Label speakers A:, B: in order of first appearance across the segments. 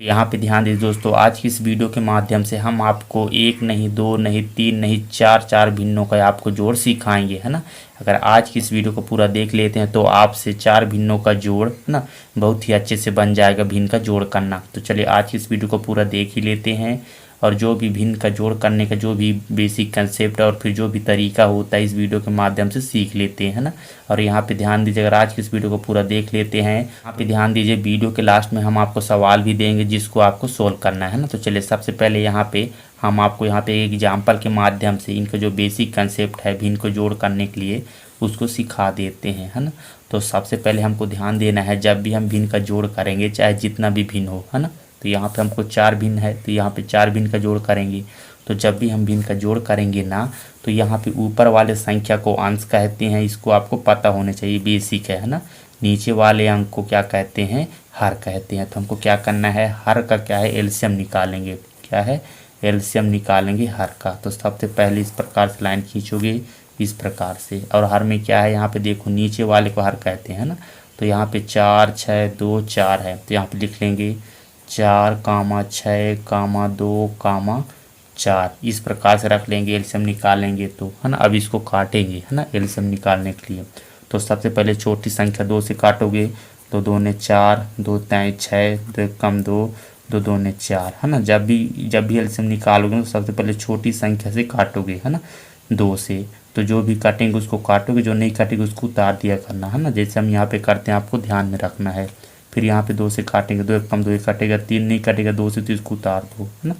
A: यहाँ पे ध्यान दीजिए दोस्तों, आज की इस वीडियो के माध्यम से हम आपको एक नहीं, दो नहीं, तीन नहीं, चार चार भिन्नों का आपको जोड़ सिखाएंगे, है ना। अगर आज की इस वीडियो को पूरा देख लेते हैं तो आपसे चार भिन्नों का जोड़, है ना, बहुत ही अच्छे से बन जाएगा भिन्न का जोड़ करना। तो चलिए आज की इस वीडियो को पूरा देख ही लेते हैं और जो भी भिन्न का जोड़ करने का जो भी बेसिक कंसेप्ट और फिर जो भी तरीका होता है इस वीडियो के माध्यम से सीख लेते हैं, है ना। और यहाँ पे ध्यान दीजिए, अगर आज की इस वीडियो को पूरा देख लेते हैं, यहाँ पे ध्यान दीजिए, वीडियो के लास्ट में हम आपको सवाल भी देंगे जिसको आपको सोल्व करना है ना। तो चलिए सबसे पहले यहाँ पे हम आपको यहाँ पे एक एग्जाम्पल के माध्यम से इनका जो बेसिक कंसेप्ट है भिन्न को जोड़ करने के लिए उसको सिखा देते हैं, है ना। तो सबसे पहले हमको ध्यान देना है, जब भी हम भिन्न का जोड़ करेंगे चाहे जितना भी भिन्न हो, है ना। तो यहाँ पे हमको चार भिन्न है तो यहाँ पे चार भिन्न का जोड़ करेंगे। तो जब भी हम भिन्न का जोड़ करेंगे ना तो यहाँ पे ऊपर वाले संख्या को अंश कहते हैं, इसको आपको पता होना चाहिए, बेसिक है ना। नीचे वाले अंक को क्या कहते हैं, हर कहते हैं। तो हमको क्या करना है, हर का क्या है, एलसीएम निकालेंगे। क्या है, एलसीएम निकालेंगे हर का। तो सबसे पहले इस प्रकार से लाइन खींचोगे इस प्रकार से, और हर में क्या है, यहाँ पे देखो नीचे वाले को हर कहते हैं ना। तो यहाँ पे 4 6 2 4 है, तो यहाँ पे लिख लेंगे 4 कामा 6 कामा 2 कामा 4, इस प्रकार से रख लेंगे। एलसीएम निकालेंगे तो, है ना। अब इसको काटेंगे, है ना, एलसीएम निकालने के लिए। तो सबसे पहले छोटी संख्या 2 से काटोगे तो 2 ने 4, 2 3 6, 2 कम 2, 2 2 ने 4, है ना। जब भी एलसीएम निकालोगे तो सबसे पहले छोटी संख्या से काटोगे, है ना, 2 से। तो जो भी काटेंगे उसको काटोगे, जो नहीं काटेंगे उसको उतार दिया करना, है ना, जैसे हम यहाँ पे करते हैं, आपको ध्यान में रखना है। फिर यहाँ पे 2 से काटेंगे, 2 कम 2 कटेगा, 3 नहीं कटेगा 2 से, तो इसको उतार दो, है ना।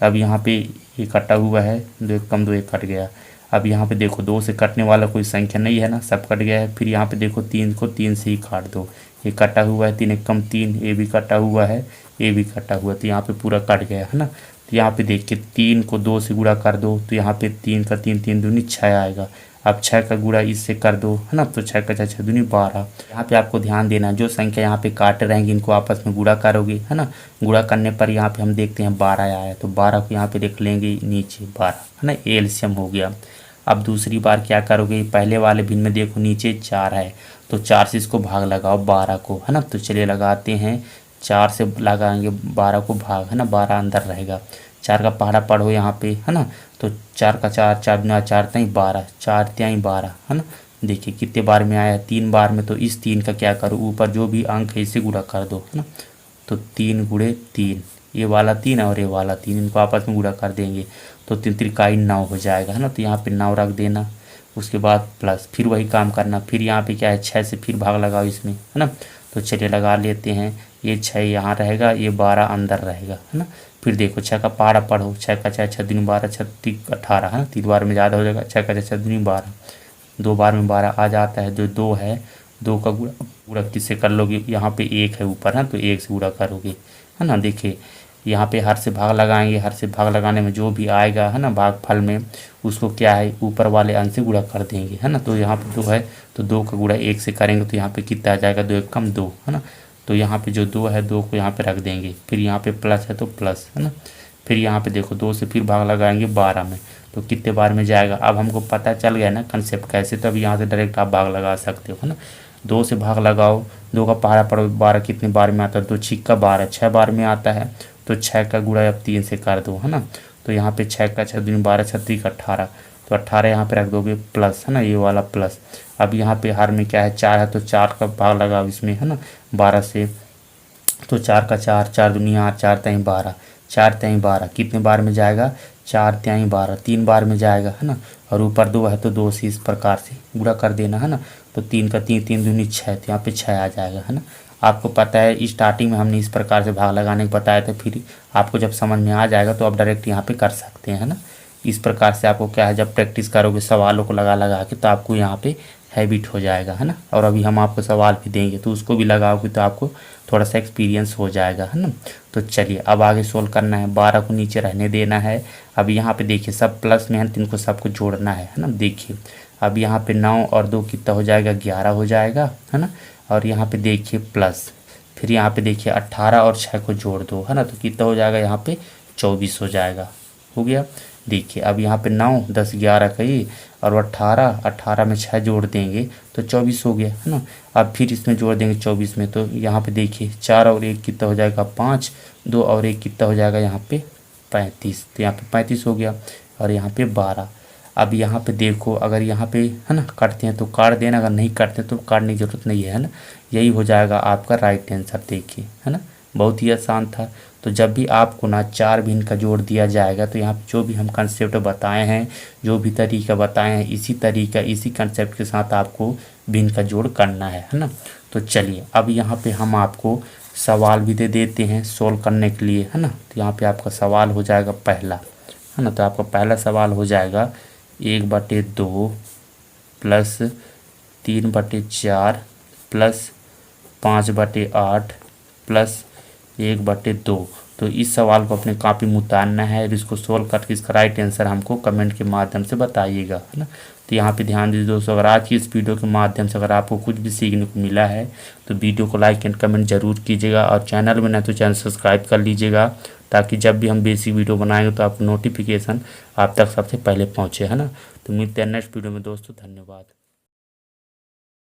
A: अब यहाँ पे ये कटा हुआ है, 2 कम 2 कट गया। अब यहाँ पे देखो 2 से कटने वाला कोई संख्या नहीं है ना, सब कट गया है। फिर यहाँ पे देखो 3 को 3 से ही काट दो, ये कटा हुआ है, 3 कम 3, ये भी कटा हुआ है, ये भी कटा हुआ, तो यहाँ पे पूरा कट गया, है ना। तो यहाँ पे देखिए 3 को 2 से गुणा कर दो तो यहाँ पे 3 का 3, 3 दूनी 6 आएगा। अब 6 का गुणा इससे कर दो, है ना, तो 6 का 6, 6 दूनी 12। यहाँ पे आपको ध्यान देना है, जो संख्या यहाँ पे काट रहेंगी इनको आपस में गुणा करोगे, है ना। गुणा करने पर यहाँ पे हम देखते हैं 12 आया, तो 12 को यहाँ पे देख लेंगे नीचे 12, है ना, एलसीएम हो गया। अब दूसरी बार क्या करोगे, पहले वाले भिन्न में देखो नीचे 4 है, तो 4 से इसको भाग लगाओ 12 को, है ना। तो चलिए लगाते हैं, 4 से लगाएंगे 12 को भाग, है ना, 12 अंदर रहेगा। 4 का पहाड़ा पढ़ो यहाँ पे, है ना। तो 4 का 4, 4 दूना 4 3 12, 4 3 12, है ना। देखिए कितने बार में आया है, 3 बार में। तो इस 3 का क्या करो, ऊपर जो भी अंक है इसे गुणा कर दो, है ना। तो 3 गुणे 3, ये वाला 3 और ये वाला 3, इनको आपस में गुणा कर देंगे तो 3 त्रिकाई 9 हो जाएगा, है ना। तो यहाँ पे 9 रख देना, उसके बाद प्लस, फिर वही काम करना। फिर यहाँ पे क्या है, 6 से फिर भाग लगाओ इसमें, है ना। तो चलिए लगा लेते हैं, ये 6 यहाँ रहेगा, ये 12 अंदर रहेगा, है ना। फिर देखो 6 का पहाड़ा पढ़ो, 6 का 6, 6 दूनी 12, 6 3 18, है ना। 3 बार में ज़्यादा हो जाएगा, 6 का 6, 6 दूनी 12, 2 बार में 12 आ जाता है। जो 2 है, 2 का गुणा किससे कर लोगे, यहाँ पे 1 है ऊपर, है तो 1 से गुणा करोगे, है ना। देखिए यहाँ पे हर से भाग लगाएंगे, हर से भाग लगाने में जो भी आएगा, है ना, भाग फल में, उसको क्या है ऊपर वाले अंश से गुणा कर देंगे, है ना। तो यहाँ पे 2 है तो 2 का गुणा 1 से करेंगे तो यहाँ पे कितना आ जाएगा, 2 कम 2, है ना। तो यहाँ पे जो 2 है 2 को यहाँ पे रख देंगे, फिर यहाँ पे प्लस है तो प्लस, है ना। फिर यहाँ पे देखो 2 से फिर भाग लगाएंगे 12 में, तो कितने बार में जाएगा। अब हमको पता चल गया ना कंसेप्ट कैसे, तो अब यहाँ से डायरेक्ट आप भाग लगा सकते हो, है ना। 2 से भाग लगाओ, 2 का पहाड़ा पढ़ो, 12 कितने बार में आता है, 2 छिक्का 12, 6 बार में आता है। तो 6 का गुणा अब 3 से कर दो, है ना। तो यहाँ पे 6 का 6 दूनी 12, 6 3 18, तो 18 यहाँ पे रख दोगे प्लस, है ना, ये वाला प्लस। अब यहाँ पे हर में क्या है, 4 है तो 4 का भाग लगाओ इसमें, है ना, 12 से। तो 4 का 4, 4 दूनी 8, 4 3 12, 4 3 12 कितने बार में जाएगा, 4 3 12, 3 बार में जाएगा, है ना। और ऊपर 2 है तो 2 से इस प्रकार से गुणा कर देना, है ना। तो 3 का 3, 3 दूनी 6, तो यहाँ पे 6 आ जाएगा, है ना। आपको पता है स्टार्टिंग में हमने इस प्रकार से भाग लगाने को बताया था, फिर आपको जब समझ में आ जाएगा तो आप डायरेक्ट यहाँ पे कर सकते हैं, है ना। इस प्रकार से आपको क्या है, जब प्रैक्टिस करोगे सवालों को लगा लगा के तो आपको यहाँ पे हैबिट हो जाएगा, है ना। और अभी हम आपको सवाल भी देंगे तो उसको भी लगाओगे तो आपको थोड़ा सा एक्सपीरियंस हो जाएगा, है ना। तो चलिए अब आगे सोल्व करना है, 12 को नीचे रहने देना है। अब यहाँ पे देखिए सब प्लस में है तो इनको सबको जोड़ना है ना। देखिए अब यहाँ पे 9 और 2 कितना हो जाएगा, 11 हो जाएगा, है ना। और यहाँ पे देखिए प्लस, फिर यहाँ पे देखिए 18 और 6 को जोड़ दो, है ना, तो कितना हो जाएगा, यहाँ पे 24 हो जाएगा, हो गया। देखिए अब यहाँ पे 9 10 11 का ये और 18 18 में 6 जोड़ देंगे तो 24 हो गया है ना। अब फिर इसमें जोड़ देंगे 24 में, तो यहाँ पे देखिए 4 और 1 कितना हो जाएगा 5, 2 और 1 कितना हो जाएगा यहाँ पे 35, तो यहाँ पे 35 हो गया और यहाँ पे 12। अब यहाँ पे देखो अगर यहाँ पे है ना काटते हैं तो काट देना, अगर नहीं काटते तो काटने की ज़रूरत नहीं है ना। यही हो जाएगा आपका राइट आंसर, देखिए है ना, बहुत ही आसान था। तो जब भी आपको ना 4 भिन्न का जोड़ दिया जाएगा तो यहाँ पे जो भी हम कंसेप्ट बताए हैं, जो भी तरीका बताए हैं, इसी तरीका इसी कंसेप्ट के साथ आपको भिन्न का जोड़ करना है ना। तो चलिए अब यहाँ पे हम आपको सवाल भी दे देते हैं सोल्व करने के लिए, है ना। तो यहाँ पे आपका सवाल हो जाएगा पहला, है ना। तो आपका पहला सवाल हो जाएगा 1/2 प्लस 3/4 प्लस 5/8 प्लस 1/2। तो इस सवाल को अपने कॉपी में उतारना है और इसको सोल्व करके इसका राइट आंसर हमको कमेंट के माध्यम से बताइएगा, है ना। तो यहाँ पे ध्यान दीजिए दोस्तों, अगर आज की इस वीडियो के माध्यम से अगर आपको कुछ भी सीखने को मिला है तो वीडियो को लाइक एंड कमेंट जरूर कीजिएगा और चैनल में ना तो चैनल सब्सक्राइब कर लीजिएगा, ताकि जब भी हम बेसिक वीडियो बनाएंगे तो आपको नोटिफिकेशन आप तक सबसे पहले पहुँचे, है ना। तो मिलते हैं नेक्स्ट वीडियो में दोस्तों, धन्यवाद।